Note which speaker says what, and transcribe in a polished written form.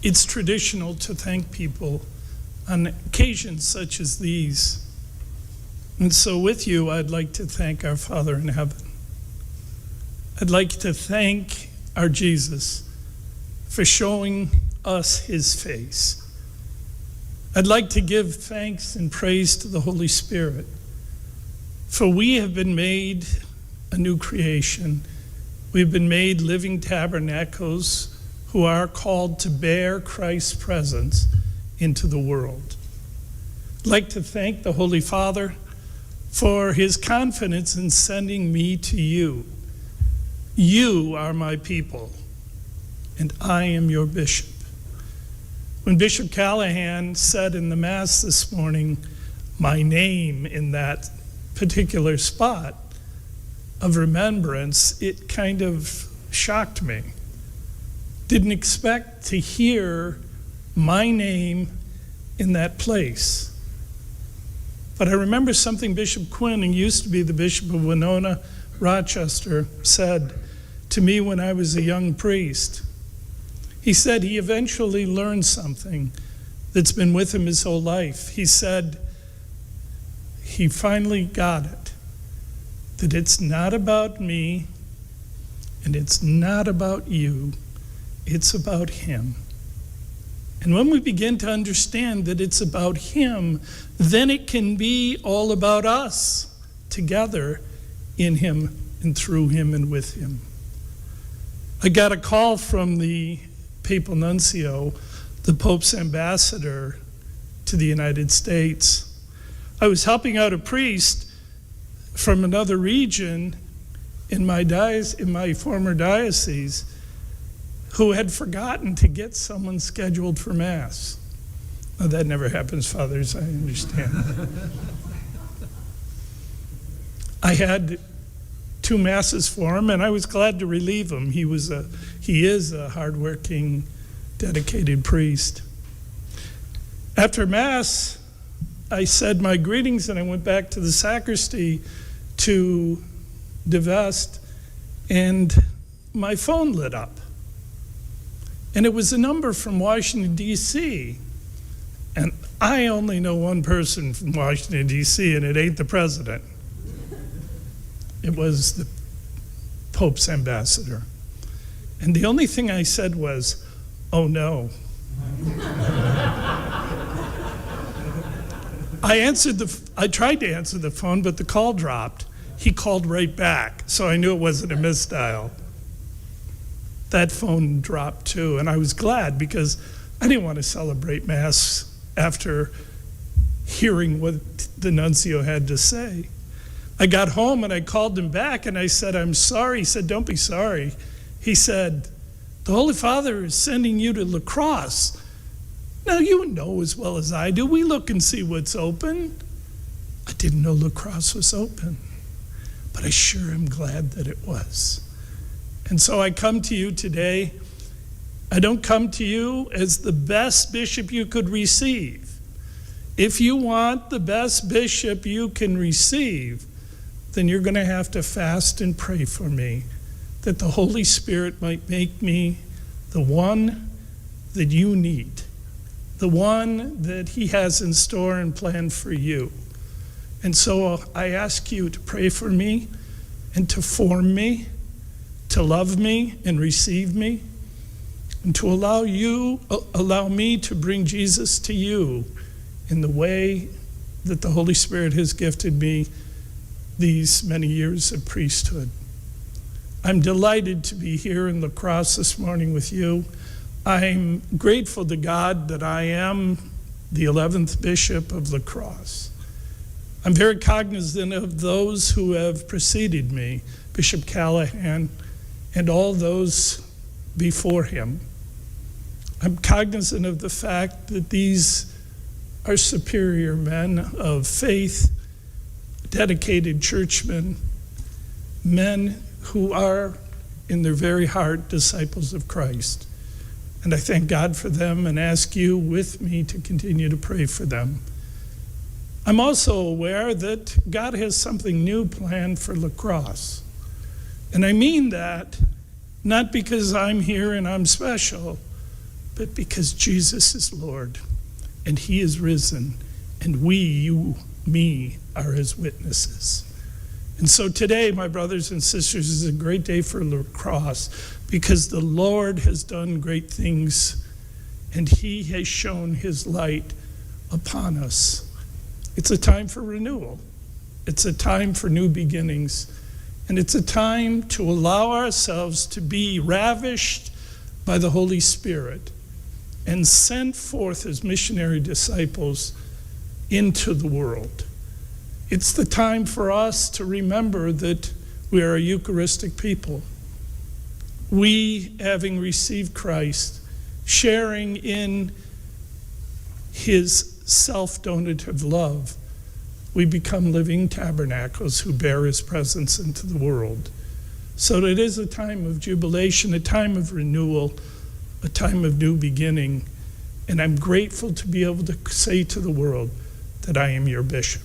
Speaker 1: It's traditional to thank people on occasions such as these. And so with you, I'd like to thank our Father in heaven. I'd like to thank our Jesus for showing us his face. I'd like to give thanks and praise to the Holy Spirit, for we have been made a new creation. We've been made living tabernacles who are called to bear Christ's presence into the world. I'd like to thank the Holy Father for his confidence in sending me to you. You are my people, and I am your bishop. When Bishop Callahan said in the Mass this morning, my name in that particular spot of remembrance, it kind of shocked me. Didn't expect to hear my name in that place. But I remember something Bishop Quinn, who used to be the Bishop of Winona, Rochester, said to me when I was a young priest. He said he eventually learned something that's been with him his whole life. He said he finally got it, that it's not about me and it's not about you, it's about him. And when we begin to understand that it's about him, then it can be all about us together in him and through him and with him. I got a call from the Papal Nuncio, the Pope's ambassador to the United States. I was helping out a priest from another region in my former diocese who had forgotten to get someone scheduled for Mass. Now, that never happens, fathers, I understand. I had 2 Masses for him, and I was glad to relieve him. He is a hardworking, dedicated priest. After Mass, I said my greetings, and I went back to the sacristy to divest, and my phone lit up. And it was a number from Washington, D.C., and I only know one person from Washington, D.C., and it ain't the president. It was the Pope's ambassador. And the only thing I said was, oh no. I tried to answer the phone, but the call dropped. He called right back, so I knew it wasn't a misdial. That phone dropped too, and I was glad because I didn't want to celebrate Mass after hearing what the nuncio had to say. I got home and I called him back and I said, I'm sorry. He said, don't be sorry. He said, the Holy Father is sending you to La Crosse. Now, you know as well as I do, we look and see what's open. I didn't know La Crosse was open, but I sure am glad that it was. And so I come to you today. I don't come to you as the best bishop you could receive. If you want the best bishop you can receive, then you're going to have to fast and pray for me, that the Holy Spirit might make me the one that you need, the one that he has in store and planned for you. And so I ask you to pray for me and to form me, to love me and receive me, and to allow me to bring Jesus to you in the way that the Holy Spirit has gifted me these many years of priesthood. I'm delighted to be here in La Crosse this morning with you. I'm grateful to God that I am the 11th Bishop of La Crosse. I'm very cognizant of those who have preceded me, Bishop Callahan and all those before him. I'm cognizant of the fact that these are superior men of faith, dedicated churchmen, men who are in their very heart disciples of Christ. And I thank God for them and ask you with me to continue to pray for them. I'm also aware that God has something new planned for La Crosse. And I mean that not because I'm here and I'm special, but because Jesus is Lord and he is risen, and we, you, me, are his witnesses. And so today, my brothers and sisters, is a great day for La Crosse because the Lord has done great things and he has shown his light upon us. It's a time for renewal. It's a time for new beginnings. And it's a time to allow ourselves to be ravished by the Holy Spirit and sent forth as missionary disciples into the world. It's the time for us to remember that we are a Eucharistic people. We, having received Christ, sharing in his self-donative love, we become living tabernacles who bear his presence into the world. So it is a time of jubilation, a time of renewal, a time of new beginning. And I'm grateful to be able to say to the world that I am your bishop.